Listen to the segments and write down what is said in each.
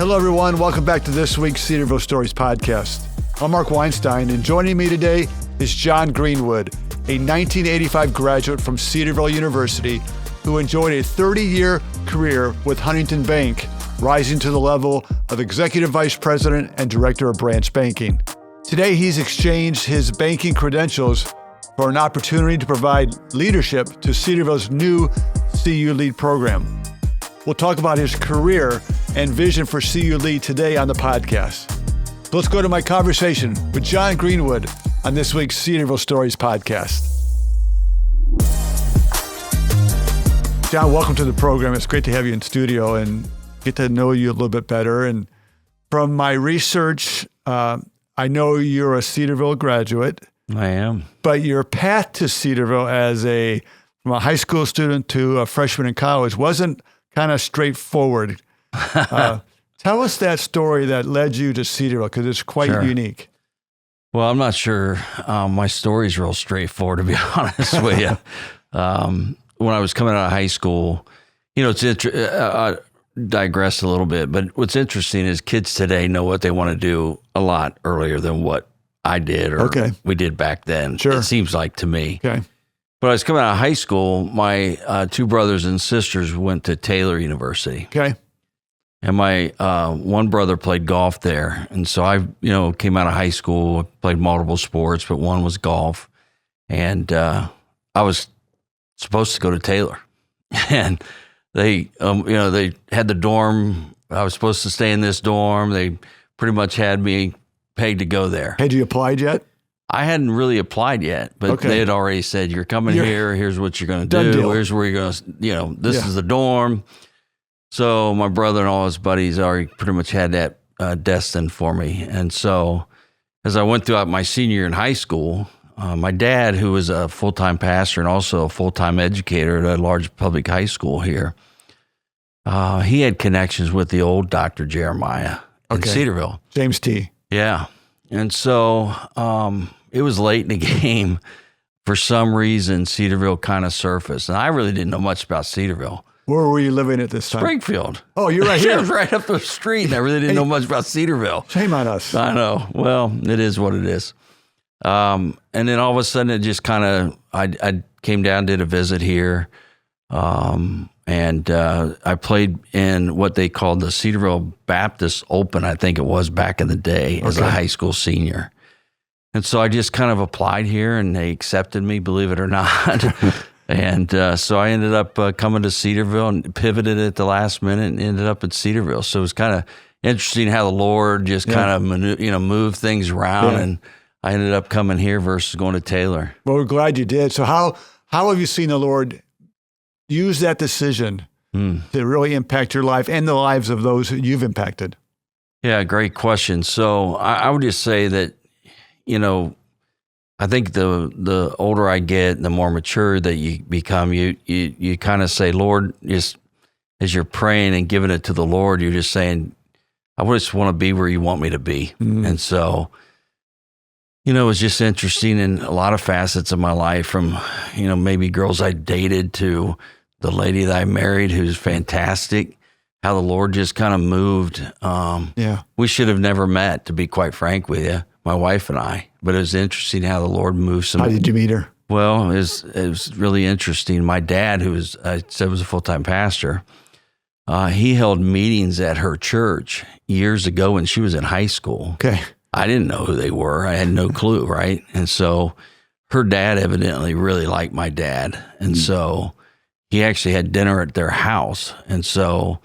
Hello, everyone. Welcome back to this week's Cedarville Stories Podcast. I'm Mark Weinstein, and joining me today is Jon Greenwood, a 1985 graduate from Cedarville University who enjoyed a 30-year career with Huntington Bank, rising to the level of Executive Vice President and Director of Branch Banking. Today, he's exchanged his banking credentials for an opportunity to provide leadership to Cedarville's new CU Lead program. We'll talk about his career and vision for CU Lead today on the podcast. So let's go to my conversation with Jon Greenwood on this week's Cedarville Stories Podcast. Jon, welcome to the program. It's great to have you in studio and get to know you a little bit better. And from my research, I know you're a Cedarville graduate. I am. But your path to Cedarville from a high school student to a freshman in college wasn't kind of straightforward. Tell us that story that led you to Cedarville, because it's quite unique. Well, I'm not sure my story's real straightforward, to be honest with you. When I was coming out of high school, I digress a little bit, but what's interesting is kids today know what they want to do a lot earlier than what I did or we did back then. Sure. It seems like to me. Okay. When I was coming out of high school, my two brothers and sisters went to Taylor University. Okay. And my one brother played golf there. And so I, came out of high school, played multiple sports, but one was golf. And I was supposed to go to Taylor. And they had the dorm. I was supposed to stay in this dorm. They pretty much had me paid to go there. Had you applied yet? I hadn't really applied yet, but they had already said, you're coming here. Here's what you're going to do. Deal. Here's where you're going to, this is the dorm. So my brother and all his buddies already pretty much had that destined for me. And so as I went throughout my senior year in high school, my dad, who was a full-time pastor and also a full-time educator at a large public high school here, he had connections with the old Dr. Jeremiah in Cedarville. James T. Yeah. And so it was late in the game. For some reason, Cedarville kind of surfaced. And I really didn't know much about Cedarville. Where were you living at this time? Springfield. Oh, you're right here. I was right up the street, and I really didn't know much about Cedarville. Shame on us. I know. Well, it is what it is. And then all of a sudden, it just kind of, I came down, did a visit here, and I played in what they called the Cedarville Baptist Open, I think it was back in the day, as a high school senior. And so I just kind of applied here, and they accepted me, believe it or not. And so I ended up coming to Cedarville and pivoted at the last minute and ended up at Cedarville. So it was kind of interesting how the Lord just kind of moved things around, and I ended up coming here versus going to Taylor. Well, we're glad you did. So how have you seen the Lord use that decision to really impact your life and the lives of those who you've impacted? Yeah, great question. So I would just say that, I think the older I get, the more mature that you become, you kind of say, Lord, just as you're praying and giving it to the Lord, you're just saying, I just want to be where you want me to be. And so, it was just interesting in a lot of facets of my life, from, maybe girls I dated to the lady that I married, who's fantastic, how the Lord just kind of moved. We should have never met, to be quite frank with you, my wife and I, but it was interesting how the Lord moved. How did you meet her? Well, it was really interesting. My dad, who was a full-time pastor, he held meetings at her church years ago when she was in high school. Okay. I didn't know who they were. I had no clue, right? And so her dad evidently really liked my dad. And so he actually had dinner at their house. And so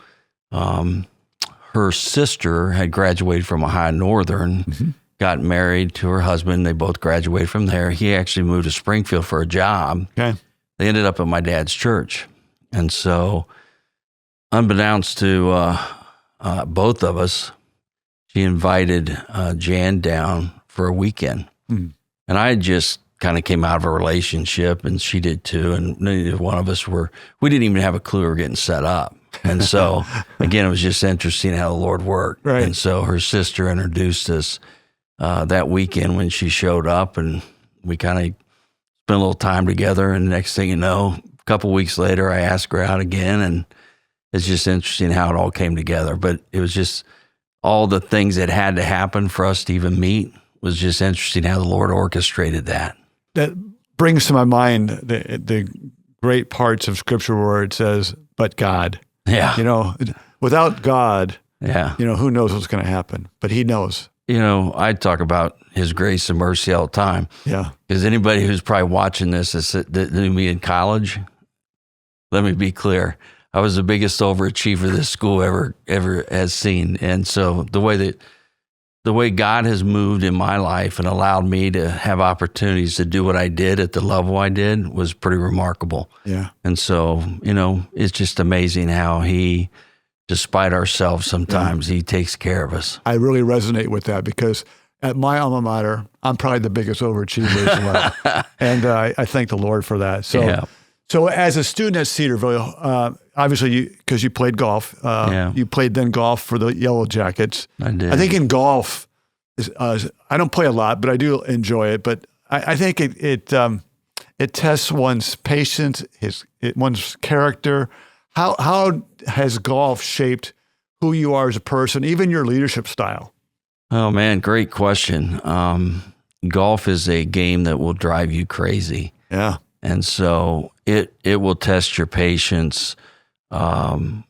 her sister had graduated from Ohio Northern, got married to her husband. They both graduated from there. He actually moved to Springfield for a job. Okay. They ended up at my dad's church. And so unbeknownst to both of us, she invited Jan down for a weekend. And I just kind of came out of a relationship, and she did too. And neither one of us we didn't even have a clue we were getting set up. And so, again, it was just interesting how the Lord worked. Right. And so her sister introduced us that weekend when she showed up, and we kind of spent a little time together. And the next thing you know, a couple weeks later, I asked her out again, and it's just interesting how it all came together. But it was just all the things that had to happen for us to even meet was just interesting how the Lord orchestrated that. That brings to my mind the great parts of Scripture where it says, "But God." Yeah. Without God, Yeah. who knows what's going to happen? But He knows. I talk about His grace and mercy all the time. Yeah. Because anybody who's probably watching this that knew me in college, let me be clear. I was the biggest overachiever this school ever has seen. And so the way God has moved in my life and allowed me to have opportunities to do what I did at the level I did was pretty remarkable. Yeah. And so, it's just amazing how He, despite ourselves sometimes, He takes care of us. I really resonate with that because at my alma mater, I'm probably the biggest overachiever as well. And I thank the Lord for that. So as a student at Cedarville, obviously because you played golf, you played then golf for the Yellow Jackets. I did. I think in golf, I don't play a lot, but I do enjoy it. But I think it tests one's patience, one's character. How has golf shaped who you are as a person, even your leadership style? Oh man, great question. Golf is a game that will drive you crazy. Yeah. And so it will test your patience. I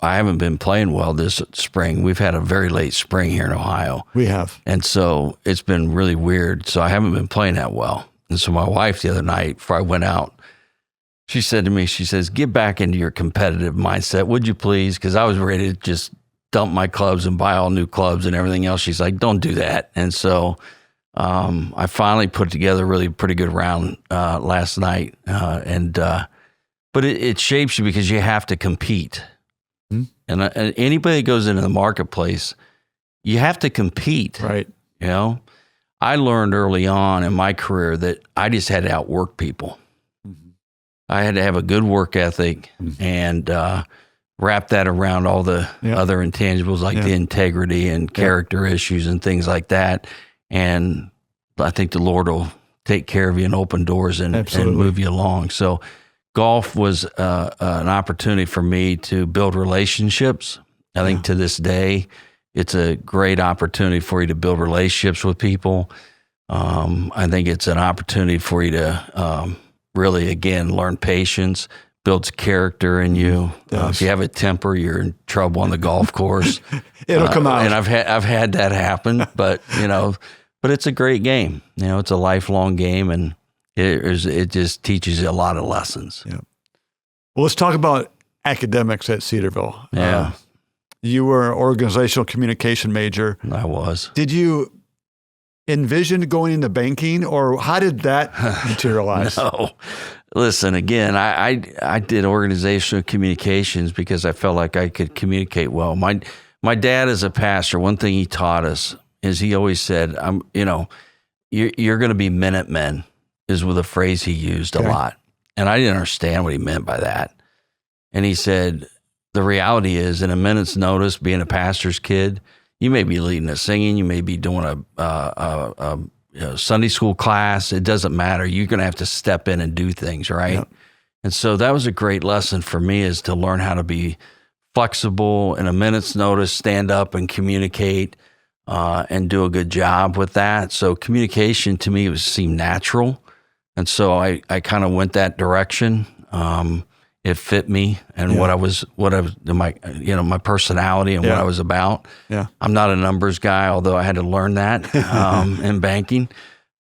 haven't been playing well this spring. We've had a very late spring here in Ohio. We have. And so it's been really weird. So I haven't been playing that well. And so my wife the other night, before I went out, she said to me, she says, "Get back into your competitive mindset, would you please?" Because I was ready to just dump my clubs and buy all new clubs and everything else. She's like, "Don't do that." And so I finally put together a really pretty good round last night. But it shapes you because you have to compete. Mm-hmm. And anybody that goes into the marketplace, you have to compete. Right. I learned early on in my career that I just had to outwork people. Mm-hmm. I had to have a good work ethic and wrap that around all the other intangibles like the integrity and character issues and things like that. And I think the Lord will take care of you and open doors and move you along. So golf was an opportunity for me to build relationships. I think to this day, it's a great opportunity for you to build relationships with people. I think it's an opportunity for you to really, again, learn patience, builds character in you. If you have a temper, you're in trouble on the golf course. It'll come out. And I've had that happen, but it's a great game. It's a lifelong game, and it just teaches you a lot of lessons. Yeah. Well, let's talk about academics at Cedarville. Yeah. You were an organizational communication major. I was. Did you envision going into banking, or how did that materialize? No. Listen, again, I did organizational communications because I felt like I could communicate well. My dad is a pastor. One thing he taught us is he always said, you're going to be Minutemen, is with a phrase he used a lot. And I didn't understand what he meant by that. And he said, the reality is, in a minute's notice, being a pastor's kid, you may be leading a singing, you may be doing a Sunday school class. It doesn't matter. You're going to have to step in and do things, right? Yep. And so that was a great lesson for me, is to learn how to be flexible, in a minute's notice, stand up and communicate and do a good job with that. So communication to me seemed natural. And so I kind of went that direction. It fit me and my personality and what I was about. Yeah. I'm not a numbers guy, although I had to learn that in banking.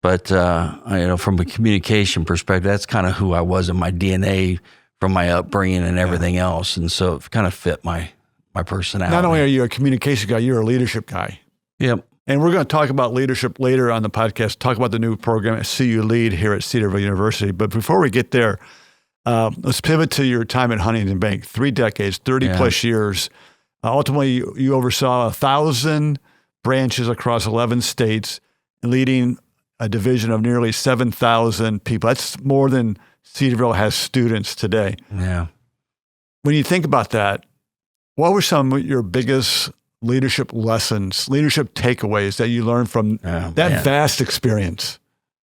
But from a communication perspective, that's kind of who I was in my DNA from my upbringing and everything else. And so it kind of fit my personality. Not only are you a communication guy, you're a leadership guy. Yep. And we're going to talk about leadership later on the podcast, talk about the new program at CU Lead here at Cedarville University. But before we get there, let's pivot to your time at Huntington Bank. 3 decades, 30 plus years. Ultimately, you oversaw 1,000 branches across 11 states, leading a division of nearly 7,000 people. That's more than Cedarville has students today. Yeah. When you think about that, what were some of your biggest leadership lessons, leadership takeaways that you learned from that vast experience?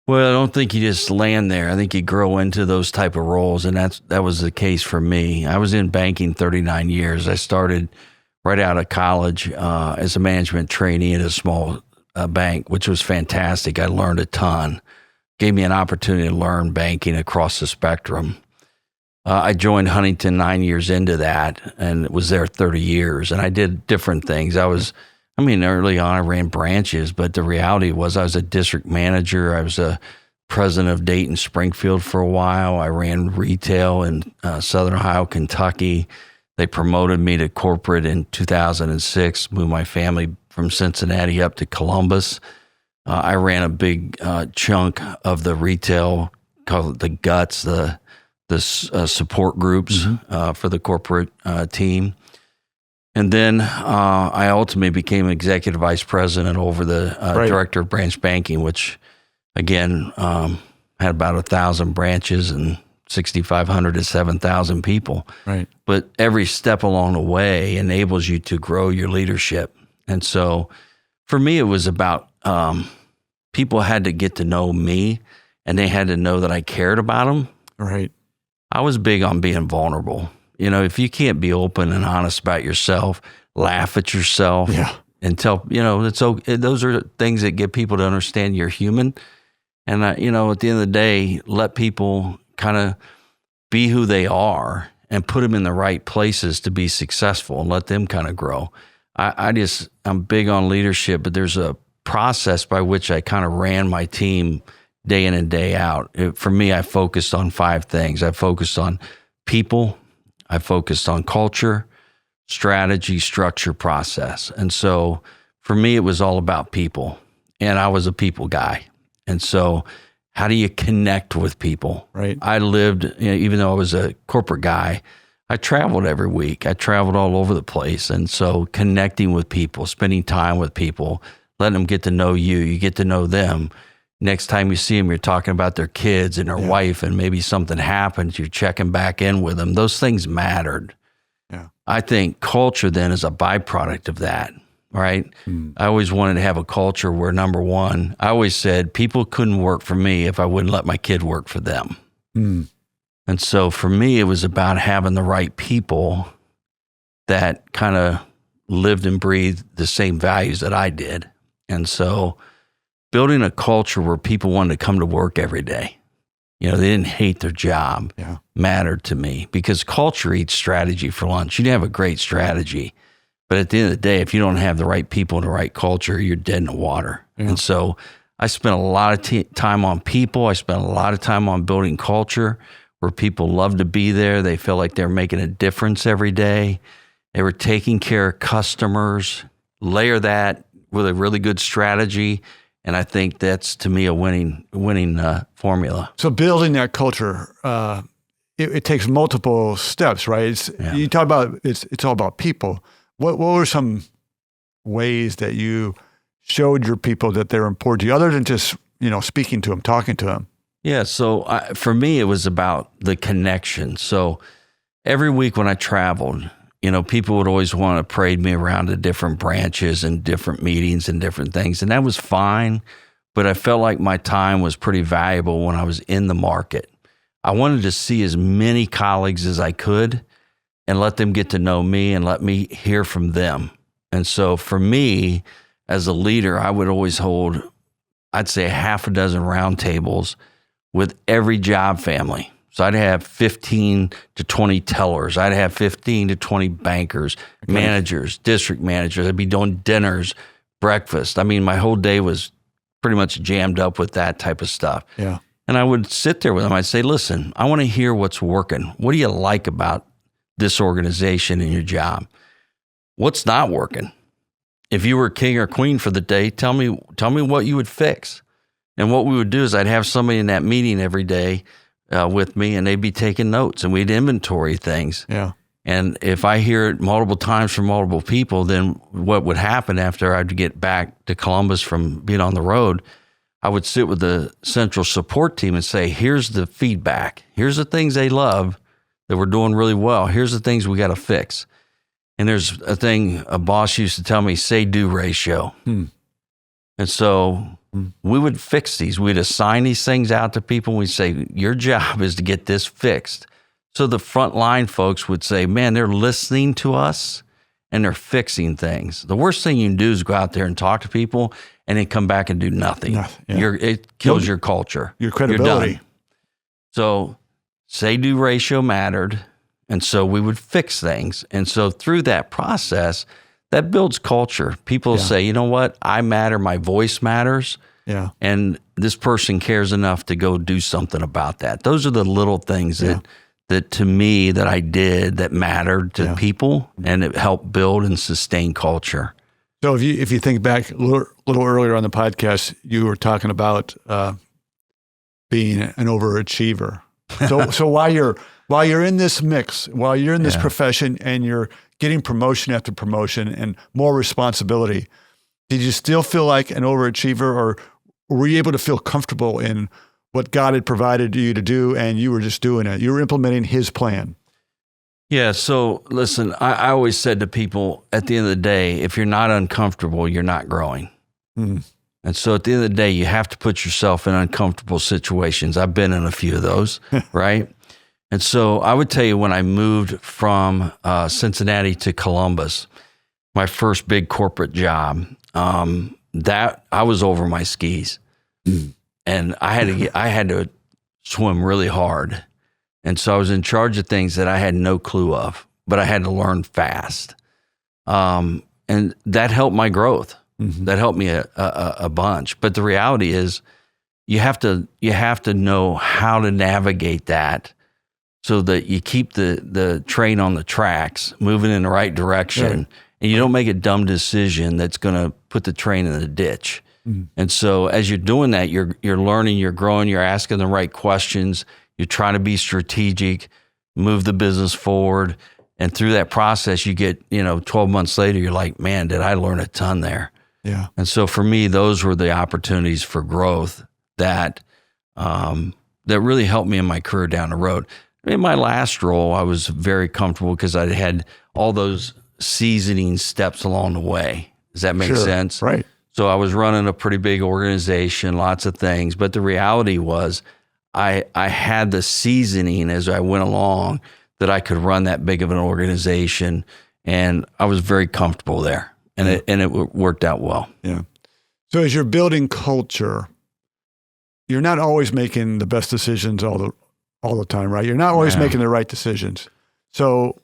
Well, I don't think you just land there. I think you grow into those type of roles, and that was the case for me. I was in banking 39 years. I started right out of college as a management trainee at a small bank, which was fantastic. I learned a ton. Gave me an opportunity to learn banking across the spectrum. I joined Huntington 9 years into that and was there 30 years. And I did different things. Early on I ran branches, but the reality was I was a district manager. I was a president of Dayton Springfield for a while. I ran retail in Southern Ohio, Kentucky. They promoted me to corporate in 2006, moved my family from Cincinnati up to Columbus. I ran a big chunk of the retail, called it the guts, the support groups for the corporate team. And then I ultimately became executive vice president over the director of branch banking, which again had about 1,000 branches and 6,500 to 7,000 people. Right. But every step along the way enables you to grow your leadership. And so for me, it was about people had to get to know me and they had to know that I cared about them. Right. I was big on being vulnerable. You know, if you can't be open and honest about yourself, laugh at yourself, and tell, those are things that get people to understand you're human. And, at the end of the day, let people kind of be who they are and put them in the right places to be successful and let them kind of grow. I'm big on leadership, but there's a process by which I kind of ran my team day in and day out. For me, I focused on 5 things. I focused on people. I focused on culture, strategy, structure, process. And so for me, it was all about people. And I was a people guy. And so how do you connect with people? Right. I lived, even though I was a corporate guy, I traveled every week. I traveled all over the place. And so connecting with people, spending time with people, letting them get to know you, you get to know them. Next time you see them, you're talking about their kids and their wife, and maybe something happens, you're checking back in with them. Those things mattered. Yeah. I think culture then is a byproduct of that, right? I always wanted to have a culture where, number one, I always said people couldn't work for me if I wouldn't let my kid work for them. And so for me, it was about having the right people that kind of lived and breathed the same values that I did. And so building a culture where people wanted to come to work every day, they didn't hate their job, mattered to me, because culture eats strategy for lunch. You can have a great strategy, but at the end of the day, if you don't have the right people and the right culture, you're dead in the water. And so I spent a lot of time on people. I spent a lot of time on building culture where people love to be there. They feel like they're making a difference every day. They were taking care of customers. Layer that with a really good strategy, and I think that's, to me, a winning formula. So building that culture, it takes multiple steps, right? You talk about it's all about people. What were some ways that you showed your people that they're important to you, other than just speaking to them, talking to them? Yeah. So for me, it was about the connection. So every week when I traveled, people would always want to parade me around to different branches and different meetings and different things. And that was fine, but I felt like my time was pretty valuable when I was in the market. I wanted to see as many colleagues as I could and let them get to know me and let me hear from them. And so for me, as a leader, I would always hold, I'd say, 6 roundtables with every job family. So I'd have 15 to 20 tellers. I'd have 15 to 20 bankers, managers, district managers. I'd be doing dinners, breakfast. My whole day was pretty much jammed up with that type of stuff. Yeah. And I would sit there with them. I'd say, listen, I want to hear what's working. What do you like about this organization and your job? What's not working? If you were king or queen for the day, tell me what you would fix. And what we would do is I'd have somebody in that meeting every day with me, and they'd be taking notes, and we'd inventory things. Yeah. And if I hear it multiple times from multiple people, then what would happen after I'd get back to Columbus from being on the road, I would sit with the central support team and say, here's the feedback. Here's the things they love that we're doing really well. Here's the things we got to fix. And there's a thing a boss used to tell me, say-do ratio. And so we would fix these. We'd assign these things out to people. We'd say, your job is to get this fixed. So the frontline folks would say, man, they're listening to us and they're fixing things. The worst thing you can do is go out there and talk to people and then come back and do nothing. It kills your culture. Your credibility. You're done. So say-do ratio mattered, and so we would fix things. And so through that process, that builds culture. People say, you know what? I matter. My voice matters. Yeah. And this person cares enough to go do something about that. Those are the little things that to me that I did that mattered to people, and it helped build and sustain culture. So if you think back a little earlier on the podcast, you were talking about being an overachiever. So while you're in this mix, while you're in this profession and you're getting promotion after promotion and more responsibility, did you still feel like an overachiever, or were you able to feel comfortable in what God had provided you to do and you were just doing it? You were implementing his plan. Yeah. So listen, I always said to people, at the end of the day, if you're not uncomfortable, you're not growing. Mm. And so at the end of the day, you have to put yourself in uncomfortable situations. I've been in a few of those, right? And so I would tell you, when I moved from Cincinnati to Columbus, my first big corporate job, that I was over my skis. Mm. And I had to swim really hard. And so I was in charge of things that I had no clue of, but I had to learn fast. And that helped my growth. Mm-hmm. That helped me a bunch. But the reality is you have to know how to navigate that so that you keep the train on the tracks, moving in the right direction, and you don't make a dumb decision that's going to put the train in the ditch. Mm-hmm. And so as you're doing that, you're learning, you're growing, you're asking the right questions, you're trying to be strategic, move the business forward. And through that process, you get, 12 months later, you're like, man, did I learn a ton there? Yeah. And so for me, those were the opportunities for growth that really helped me in my career down the road. In my last role, I was very comfortable because I had all those seasoning steps along the way. Does that make sense? Right. So I was running a pretty big organization, lots of things, but the reality was I had the seasoning as I went along that I could run that big of an organization, and I was very comfortable there, and it worked out well. Yeah. So as you're building culture, you're not always making the best decisions all the time, right? You're not always making the right decisions. So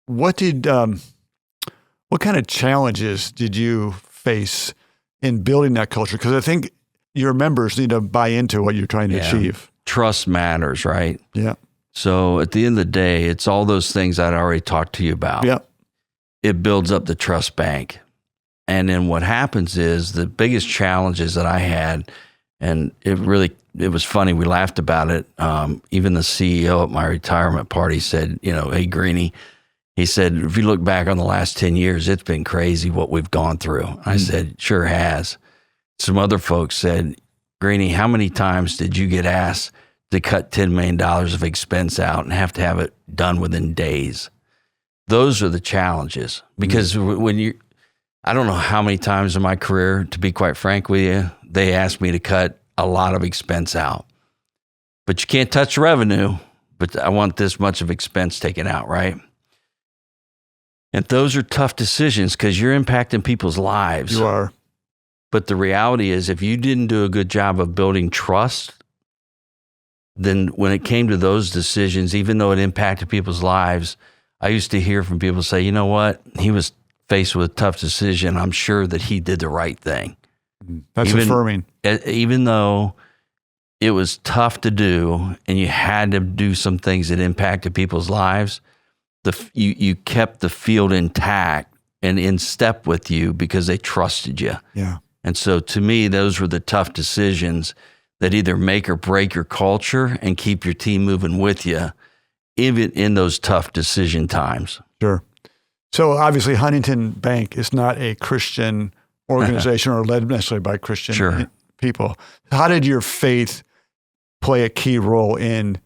what kind of challenges did you face in building that culture? Because I think your members need to buy into what you're trying to achieve. Trust matters, right? Yeah. So at the end of the day, it's all those things I'd already talked to you about. Yeah. It builds up the trust bank. And then what happens is the biggest challenges that I had, and it was funny, we laughed about it. Even the CEO at my retirement party said, hey, Greenie, he said, if you look back on the last 10 years, it's been crazy what we've gone through. I said, sure has. Some other folks said, Greenie, how many times did you get asked to cut $10 million of expense out and have to have it done within days? Those are the challenges. Because I don't know how many times in my career, to be quite frank with you, they asked me to cut a lot of expense out. But you can't touch revenue, but I want this much of expense taken out, right? And those are tough decisions because you're impacting people's lives. You are. But the reality is, if you didn't do a good job of building trust, then when it came to those decisions, even though it impacted people's lives, I used to hear from people say, you know what? He was faced with a tough decision. I'm sure that he did the right thing. That's affirming. Even though it was tough to do and you had to do some things that impacted people's lives, you kept the field intact and in step with you because they trusted you. Yeah. And so to me, those were the tough decisions that either make or break your culture and keep your team moving with you, even in those tough decision times. Sure. So obviously Huntington Bank is not a Christian organization or led necessarily by Christian people. How did your faith play a key role in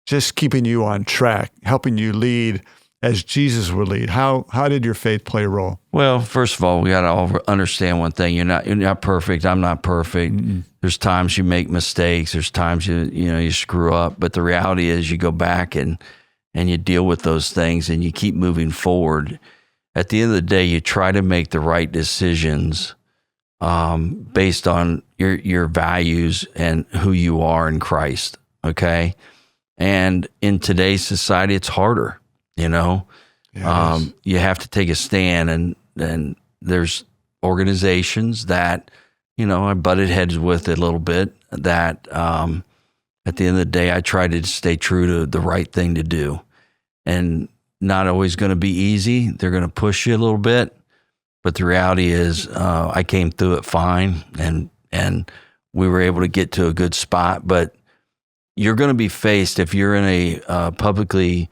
just keeping you on track, helping you lead as Jesus would lead? How did your faith play a role? Well, first of all, we got to all understand one thing. You're not perfect. I'm not perfect. Mm-mm. There's times you make mistakes. There's times you screw up. But the reality is you go back and you deal with those things and you keep moving forward. at the end of the day, you try to make the right decisions based on your values and who you are in Christ. Okay. And in today's society, it's harder, you know. Yeah, you have to take a stand, and there's organizations that, you know, I butted heads with a little bit that at the end of the day, I try to stay true to the right thing to do. And not always going to be easy. They're going to push you a little bit. But the reality is I came through it fine, and we were able to get to a good spot. But you're going to be faced, if you're in a publicly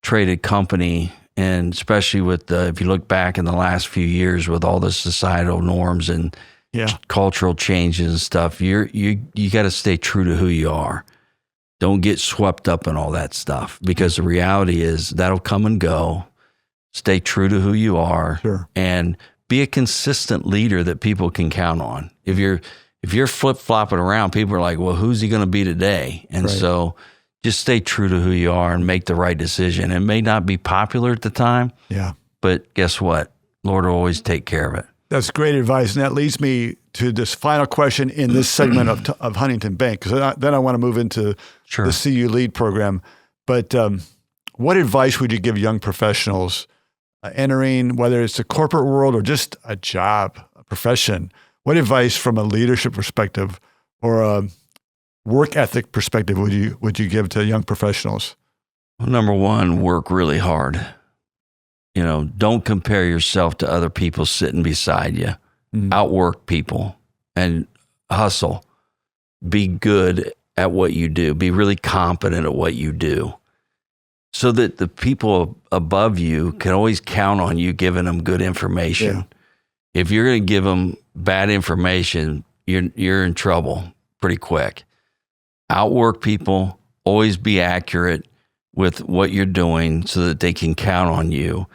traded company, and especially with if you look back in the last few years with all the societal norms and cultural changes and stuff, you got to stay true to who you are. Don't get swept up in all that stuff, because the reality is that'll come and go. Stay true to who you are, and be a consistent leader that people can count on. If you're flip-flopping around, people are like, well, who's he going to be today? And so just stay true to who you are and make the right decision. It may not be popular at the time, but guess what? Lord will always take care of it. That's great advice. And that leads me to this final question in this segment of Huntington Bank, because then I want to move into the CU Lead program. But what advice would you give young professionals entering, whether it's the corporate world or just a job, a profession? What advice from a leadership perspective or a work ethic perspective would you give to young professionals? Well, number one, work really hard. You know, don't compare yourself to other people sitting beside you. Outwork people and hustle. Be good at what you do. Be really competent at what you do, so that the people above you can always count on you giving them good information. Yeah. If you're going to give them bad information, you're in trouble pretty quick. Outwork people. Always be accurate with what you're doing so that they can count on you.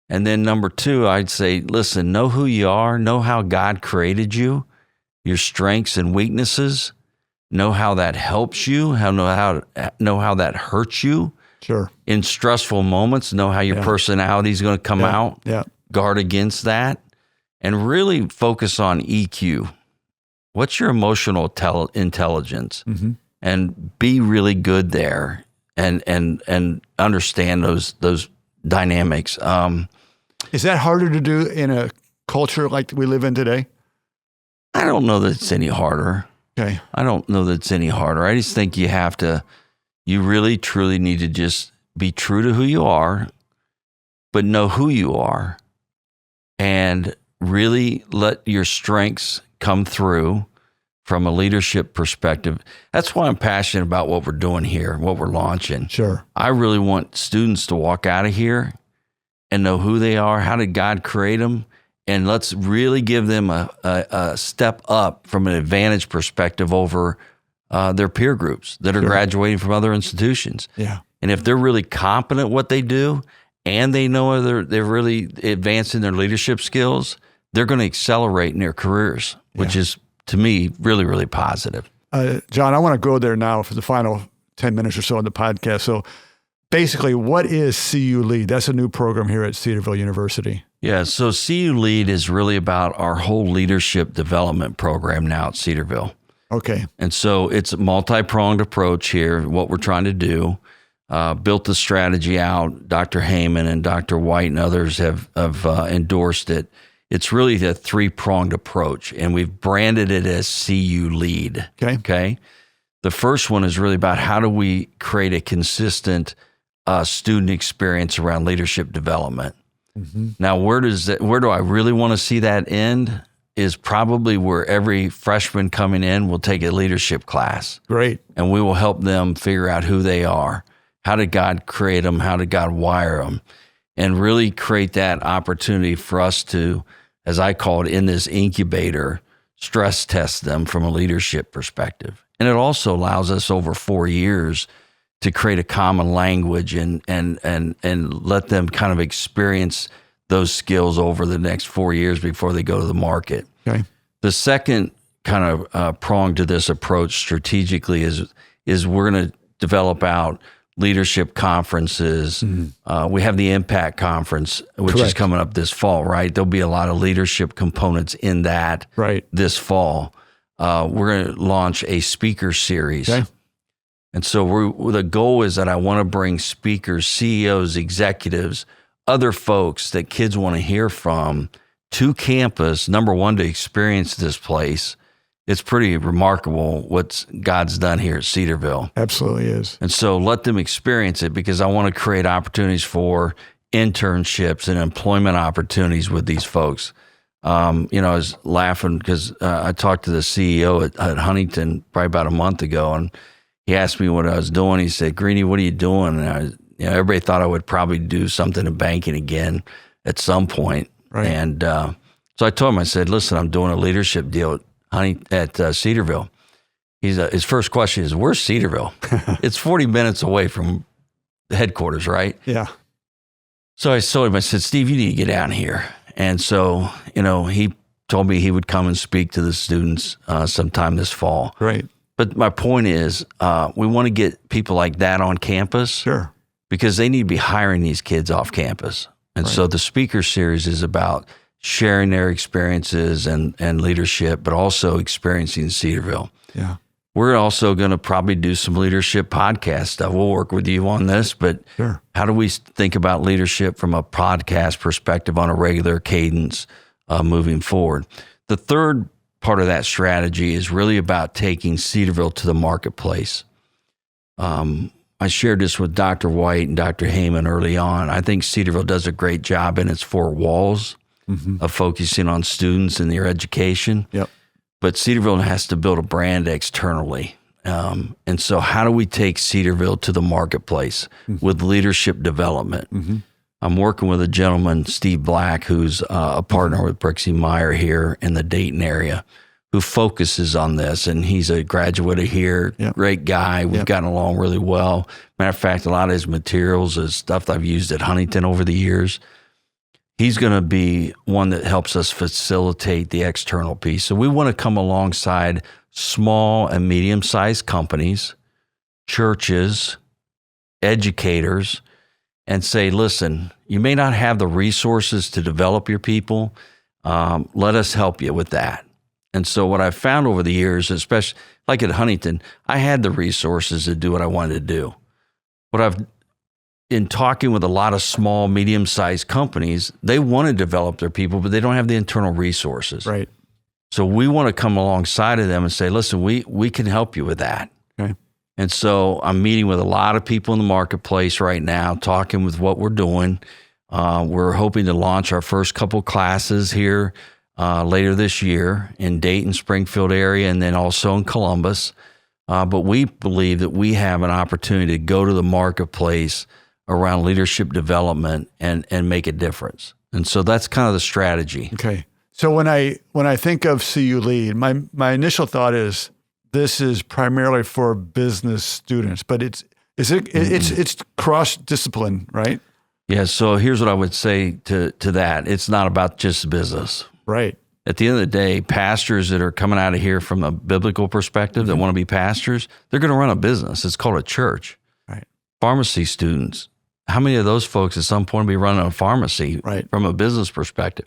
And then number two, I'd say, listen, know who you are, know how God created you, your strengths and weaknesses, know how that helps you, know how that hurts you. In stressful moments, know how your personality is going to come out, guard against that, and really focus on EQ. What's your emotional intelligence? And be really good there and understand those dynamics. Is that harder to do in a culture like we live in today? I don't know that it's any harder. Okay. I don't know that it's any harder. I just think you really, truly need to just be true to who you are, but know who you are, and really let your strengths come through from a leadership perspective. That's why I'm passionate about what we're doing here, what we're launching. I really want students to walk out of here and know who they are, how did God create them, and let's really give them a step up from an advantage perspective over their peer groups that are graduating from other institutions. And if they're really competent at what they do, and they know they're really advancing their leadership skills, they're going to accelerate in their careers, which is, to me, really, really positive. Jon, I want to go there now for the final 10 minutes or so on the podcast. So basically, what is CU Lead? That's a new program here at Cedarville University. Yeah, so CU Lead is really about our whole leadership development program now at Cedarville. Okay. And so it's a multi-pronged approach here, what we're trying to do. Built the strategy out. Dr. Heyman and Dr. White and others have endorsed it. It's really a three-pronged approach, and we've branded it as CU Lead. Okay. The first one is really about how do we create a consistent student experience around leadership development. Now, where do I really want to see that end? Is probably where every freshman coming in will take a leadership class. Great. And we will help them figure out who they are. How did God create them? How did God wire them? And really create that opportunity for us to, as I call it, in this incubator, stress test them from a leadership perspective. And it also allows us over 4 years to create a common language and let them kind of experience those skills over the next 4 years before they go to the market. Okay. The second kind of prong to this approach strategically is we're going to develop out leadership conferences. We have the Impact Conference, which is coming up this fall, right? There'll be a lot of leadership components in that this fall. We're going to launch a speaker series. Okay. And so the goal is that I want to bring speakers, CEOs, executives, other folks that kids want to hear from to campus, number one, to experience this place. It's pretty remarkable what God's done here at Cedarville. Absolutely is. And so let them experience it, because I want to create opportunities for internships and employment opportunities with these folks. I was laughing because I talked to the CEO at Huntington probably about a month ago, and he asked me what I was doing. He said, "Greenie, what are you doing?" And everybody thought I would probably do something in banking again at some point. Right. And so I told him, I said, "Listen, I'm doing a leadership deal at Cedarville." His first question is, "Where's Cedarville?" It's 40 minutes away from the headquarters, right? Yeah. So I told him, I said, "Steve, you need to get down here." And so, he told me he would come and speak to the students sometime this fall. Right. But my point is, we want to get people like that on campus. Sure. Because they need to be hiring these kids off campus. And so the speaker series is about sharing their experiences and leadership, but also experiencing Cedarville. Yeah. We're also going to probably do some leadership podcast stuff. We'll work with you on this, but how do we think about leadership from a podcast perspective on a regular cadence moving forward? The third part of that strategy is really about taking Cedarville to the marketplace. I shared this with Dr. White and Dr. Heyman early on. I think Cedarville does a great job in its four walls of focusing on students and their education. Yep. But Cedarville has to build a brand externally. And so how do we take Cedarville to the marketplace with leadership development? I'm working with a gentleman, Steve Black, who's a partner with Brixie Meyer here in the Dayton area, who focuses on this. And he's a graduate of here, great guy. We've gotten along really well. Matter of fact, a lot of his materials is stuff that I've used at Huntington over the years. He's going to be one that helps us facilitate the external piece. So we want to come alongside small and medium-sized companies, churches, educators, and say, listen, you may not have the resources to develop your people. Let us help you with that. And so what I've found over the years, especially like at Huntington, I had the resources to do what I wanted to do. In talking with a lot of small, medium-sized companies, they want to develop their people, but they don't have the internal resources. Right. So we want to come alongside of them and say, listen, we can help you with that. Okay. And so I'm meeting with a lot of people in the marketplace right now, talking with what we're doing. We're hoping to launch our first couple classes here later this year in Dayton, Springfield area, and then also in Columbus. But we believe that we have an opportunity to go to the marketplace around leadership development and make a difference. And so that's kind of the strategy. Okay. So when I think of CU Lead, my initial thought is this is primarily for business students, but it's cross-discipline, right? Yeah. So here's what I would say to that. It's not about just business. Right. At the end of the day, pastors that are coming out of here from a biblical perspective that want to be pastors, they're going to run a business. It's called a church. Right. Pharmacy students, how many of those folks at some point will be running a pharmacy from a business perspective?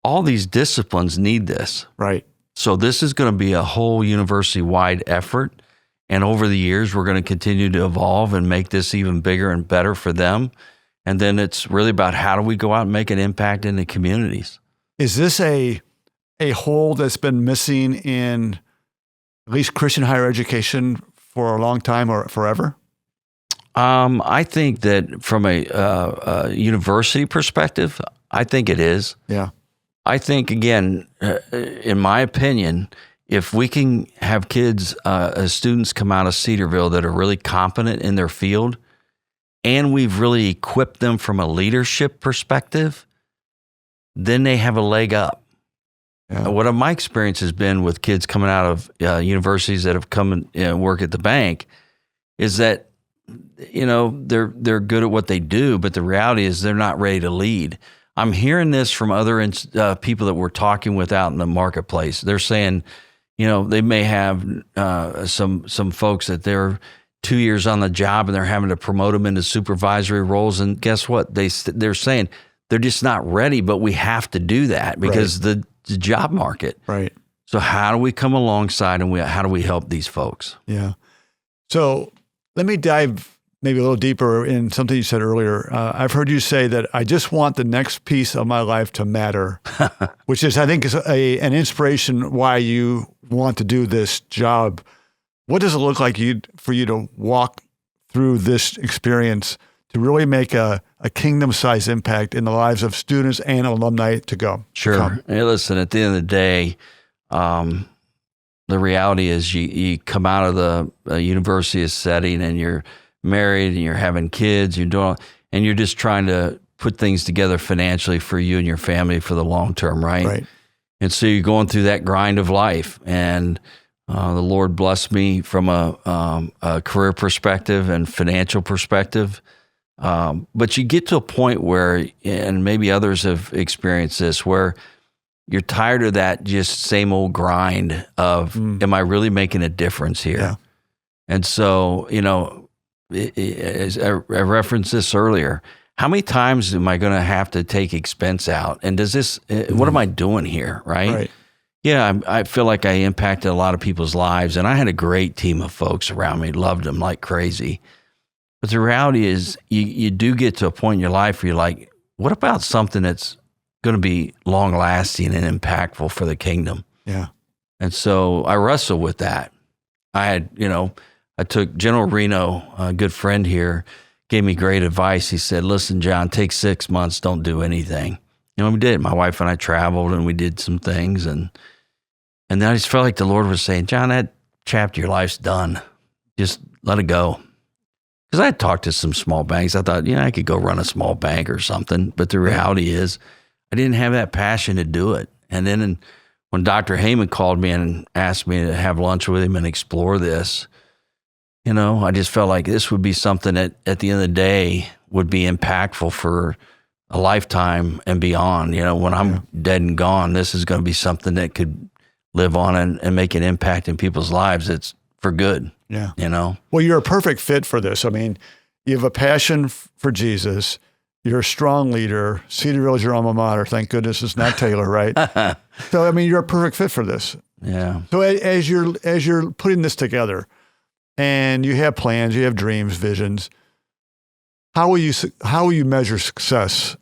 All these disciplines need this. Right. So this is going to be a whole university-wide effort. And over the years, we're going to continue to evolve and make this even bigger and better for them. And then it's really about how do we go out and make an impact in the communities. Is this a hole that's been missing in at least Christian higher education for a long time or forever? I think that from a university perspective, I think it is. Yeah. I think, again, in my opinion, if we can have kids, students come out of Cedarville that are really competent in their field, and we've really equipped them from a leadership perspective, then they have a leg up. Yeah. What my experience has been with kids coming out of universities that have come and work at the bank is that, they're good at what they do, but the reality is they're not ready to lead. I'm hearing this from other people that we're talking with out in the marketplace. They're saying, they may have some folks that they're 2 years on the job and they're having to promote them into supervisory roles. And guess what? They're saying they're just not ready, but we have to do that because the job market. Right. So how do we come alongside and how do we help these folks? Yeah. So let me dive maybe a little deeper in something you said earlier. I've heard you say that I just want the next piece of my life to matter, which is, I think, is an inspiration why you want to do this job. What does it look like for you to walk through this experience to really make a kingdom-sized impact in the lives of students and alumni to go? Sure. Hey, listen, at the end of the day, the reality is you come out of the university setting and you're married and you're having kids, and you're just trying to put things together financially for you and your family for the long term, right? Right. And so you're going through that grind of life, and the Lord blessed me from a career perspective and financial perspective. But you get to a point where, and maybe others have experienced this, where you're tired of that just same old grind of, am I really making a difference here? Yeah. And so, as I referenced this earlier, how many times am I going to have to take expense out? And what am I doing here, right? Yeah, I feel like I impacted a lot of people's lives, and I had a great team of folks around me, loved them like crazy. But the reality is you do get to a point in your life where you're like, what about something that's going to be long-lasting and impactful for the kingdom? Yeah. And so I wrestle with that. I took General Reno, a good friend here, gave me great advice. He said, listen, John, take 6 months, don't do anything. We did. My wife and I traveled and we did some things. And then I just felt like the Lord was saying, John, that chapter of your life's done. Just let it go. Because I had talked to some small banks. I thought, I could go run a small bank or something. But the reality is I didn't have that passion to do it. And then when Dr. Heyman called me and asked me to have lunch with him and explore this, I just felt like this would be something that at the end of the day would be impactful for a lifetime and beyond. When I'm dead and gone, this is going to be something that could live on and make an impact in people's lives. It's for good. Yeah. Well, you're a perfect fit for this. I mean, you have a passion for Jesus. You're a strong leader. Cedarville is your alma mater. Thank goodness it's not Taylor, right? So, I mean, you're a perfect fit for this. Yeah. So as you're putting this together and you have plans, you have dreams, visions, how will you measure success?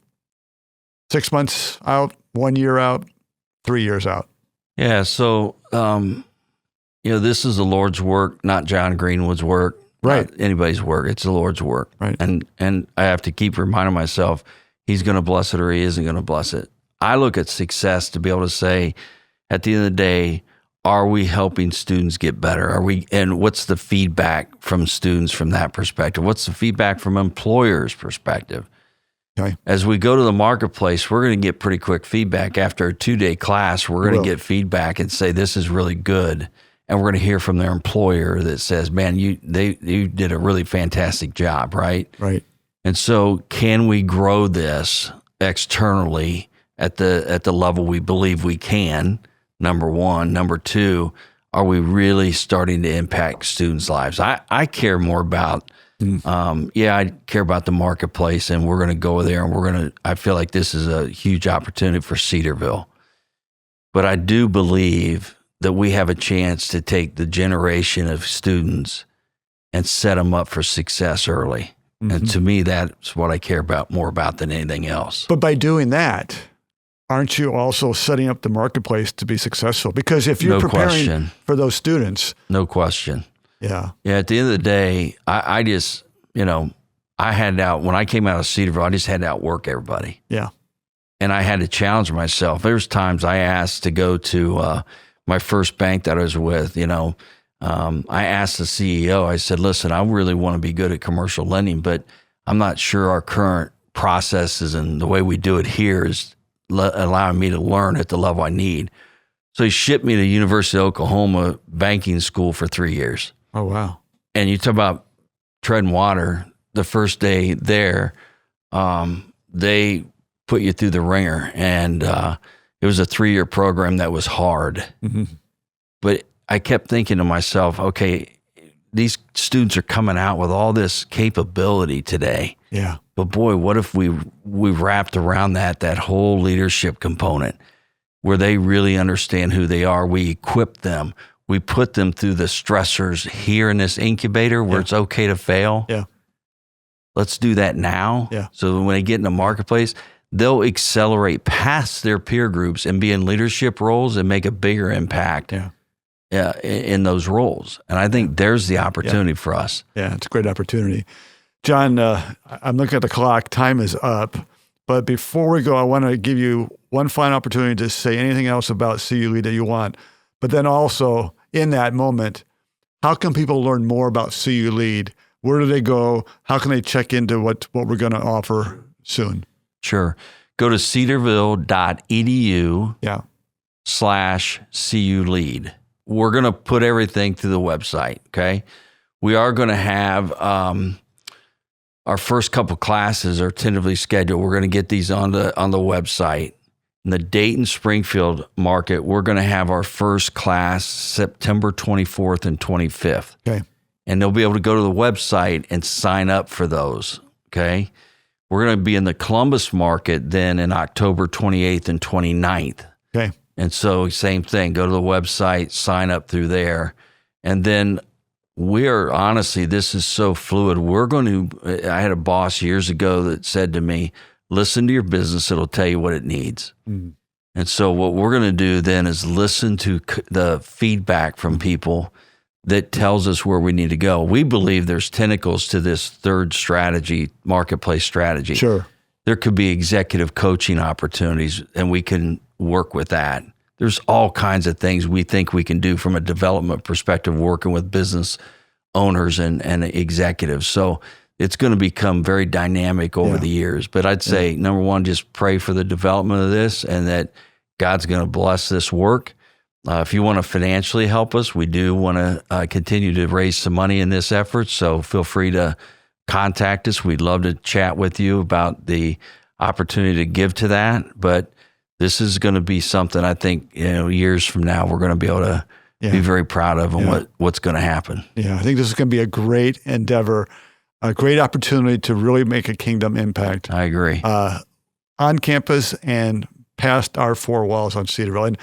6 months out, 1 year out, 3 years out? Yeah. So, this is the Lord's work, not Jon Greenwood's work, right? Not anybody's work. It's the Lord's work, right? And I have to keep reminding myself, He's going to bless it or He isn't going to bless it. I look at success to be able to say, at the end of the day, are we helping students get better? And what's the feedback from students from that perspective? What's the feedback from employers' perspective? Okay. As we go to the marketplace, we're going to get pretty quick feedback. After a 2-day class, we're going to get feedback and say, this is really good. And we're going to hear from their employer that says, man, you did a really fantastic job, right? Right. And so can we grow this externally at the level we believe we can, number one? Number two, are we really starting to impact students' lives? I care more about, I care about the marketplace, and we're going to go there and I feel like this is a huge opportunity for Cedarville. But I do believe that we have a chance to take the generation of students and set them up for success early. Mm-hmm. And to me, that's what I care about more about than anything else. But by doing that, aren't you also setting up the marketplace to be successful? Because if you're preparing for those students. No question. Yeah. Yeah. At the end of the day, I just, I had out, when I came out of Cedarville, I just had to outwork everybody. Yeah. And I had to challenge myself. There's times I asked to go to my first bank that I was with, I asked the CEO, I said, listen, I really want to be good at commercial lending, but I'm not sure our current processes and the way we do it here is allowing me to learn at the level I need. So he shipped me to University of Oklahoma banking school for 3 years. Oh, wow. And you talk about treading water. The first day there, they put you through the ringer, and it was a 3-year program that was hard. Mm-hmm. But I kept thinking to myself, okay, these students are coming out with all this capability today. Yeah. But boy, what if we wrapped around that whole leadership component where they really understand who they are. We equip them. We put them through the stressors here in this incubator where it's okay to fail. Yeah. Let's do that now. Yeah. So when they get in the marketplace, they'll accelerate past their peer groups and be in leadership roles and make a bigger impact in those roles. And I think there's the opportunity for us. Yeah, it's a great opportunity. Jon, I'm looking at the clock. Time is up. But before we go, I want to give you one final opportunity to say anything else about CU Lead that you want. But then also, in that moment, how can people learn more about CU Lead? Where do they go? How can they check into what we're going to offer soon? Sure. Go to cedarville.edu/CU Lead. We're going to put everything through the website, okay? We are going to have our first couple classes are tentatively scheduled. We're going to get these on the website. In the Dayton-Springfield market, we're going to have our first class September 24th and 25th. Okay. And they'll be able to go to the website and sign up for those, okay? We're going to be in the Columbus market then in October 28th and 29th. Okay. And so same thing, go to the website, sign up through there. And then honestly, this is so fluid. I had a boss years ago that said to me, listen to your business, it'll tell you what it needs. Mm-hmm. And so what we're going to do then is listen to the feedback from people that tells us where we need to go. We believe there's tentacles to this third strategy, marketplace strategy. Sure. There could be executive coaching opportunities, and we can work with that. There's all kinds of things we think we can do from a development perspective, working with business owners and executives. So it's going to become very dynamic over the years. But I'd say, number one, just pray for the development of this and that God's going to bless this work. If you want to financially help us, we do want to continue to raise some money in this effort. So feel free to contact us. We'd love to chat with you about the opportunity to give to that. But this is going to be something I think, years from now, we're going to be able to be very proud of and what's going to happen. Yeah, I think this is going to be a great endeavor, a great opportunity to really make a kingdom impact. I agree. On campus and past our four walls on Cedarville. And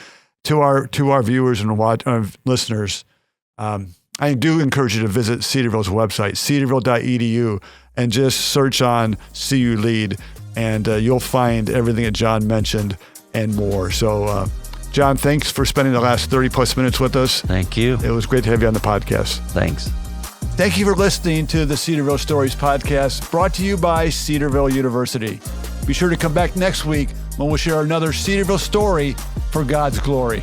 to our viewers and listeners, I do encourage you to visit Cedarville's website, cedarville.edu, and just search on CU Lead, and you'll find everything that Jon mentioned and more. So, Jon, thanks for spending the last 30 plus minutes with us. Thank you. It was great to have you on the podcast. Thanks. Thank you for listening to the Cedarville Stories Podcast, brought to you by Cedarville University. Be sure to come back next week when we'll share another Cedarville story for God's glory.